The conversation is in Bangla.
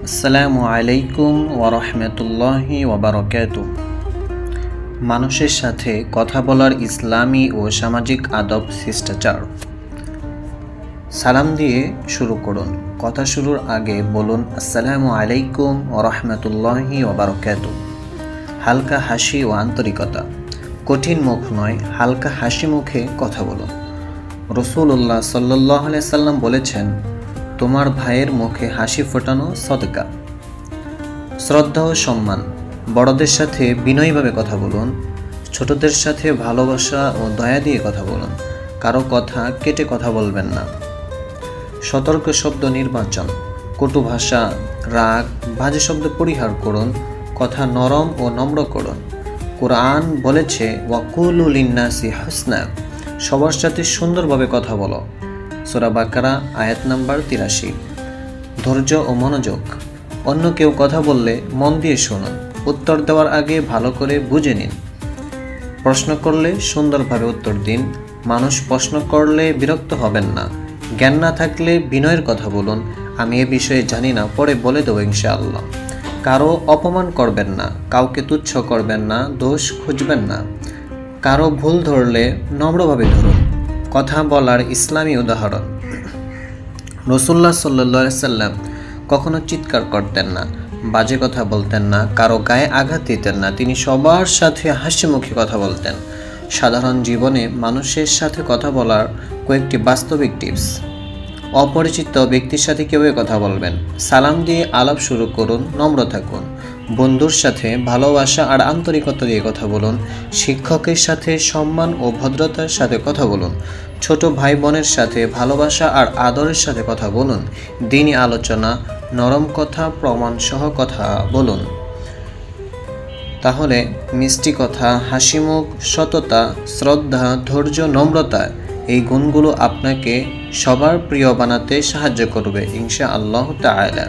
আসসালামু আলাইকুম ওয়ারহমতুল্লাহি ওয়াবারাকাতুহু। মানুষের সাথে কথা বলার ইসলামী ও সামাজিক আদব শিষ্টাচার। সালাম দিয়ে শুরু করুন। কথা শুরুর আগে বলুন আসসালামু আলাইকুম ওয়ারহমতুল্লাহি ওয়াবারাকাতুহু। হালকা হাসি ও আন্তরিকতা, কঠিন মুখ নয়, হালকা হাসি মুখে কথা বলুন। রাসূলুল্লাহ সাল্লাল্লাহু আলাইহি সাল্লাম বলেছেন, তোমার ভাইয়ের মুখে হাসি ফোটানো সদকা। শ্রদ্ধা ও সম্মান, বড়দের সাথে বিনয়ীভাবে কথা বলুন, ছোটদের সাথে ভালোবাসা ও দয়া দিয়ে কথা বলুন, কারো কথা কেটে কথা বলবেন না। সতর্ক শব্দ নির্বাচন, কটু ভাষা, রাগ, বাজে শব্দ পরিহার করুন, কথা নরম ও নম্র করুন। কোরআন বলেছে ওয়াকুলু লিন্নাসি হুসনা, সবার সাথে সুন্দরভাবে কথা বলো। সূরা বাকারা আয়াত নাম্বার 83। ধৈর্য ও মনোযোগ, অন্য কেউ কথা বললে মন দিয়ে শুনুন, উত্তর দেওয়ার আগে ভালো করে বুঝে নিন। প্রশ্ন করলে সুন্দরভাবে উত্তর দিন, মানুষ প্রশ্ন করলে বিরক্ত হবেন না। জ্ঞান না থাকলে বিনয়ের কথা বলুন, আমি এ বিষয়ে জানি না, পরে বলে দেবো ইনশাআল্লাহ। কারো অপমান করবেন না, কাউকে তুচ্ছ করবেন না, দোষ খুঁজবেন না। কারো ভুল ধরলে নম্রভাবে ধরুন। কথা বলার ইসলামী উদাহরণ, রাসূলুল্লাহ সাল্লাল্লাহু আলাইহি সাল্লাম কখনো চিৎকার করতেন না, বাজে কথা বলতেন না, কারো গায়ে আঘাত দিতেন না। তিনি সবার সাথে হাসি মুখে কথা বলতেন। সাধারণ জীবনে মানুষের সাথে কথা বলার কয়েকটি বাস্তবিক টিপস। অপরিচিত ব্যক্তির সাথে কীভাবে কথা বলবেন। সালাম দিয়ে আলাপ শুরু করুন, নম্র থাকুন। বন্ধুর সাথে ভালোবাসা আর আন্তরিকতা দিয়ে কথা বলুন। শিক্ষকের সাথে সম্মান ও ভদ্রতার সাথে কথা বলুন। ছোট ভাই বোনের সাথে ভালোবাসা আর আদরের সাথে কথা বলুন। দ্বীনি আলোচনা, নরম কথা, প্রমাণসহ কথা বলুন। তাহলে মিষ্টি কথা, হাসিমুখ, সততা, শ্রদ্ধা, ধৈর্য, নম্রতা, এই গুণগুলো আপনাকে সবার প্রিয় বানাতে সাহায্য করবে ইনশাআল্লাহ তাআলা।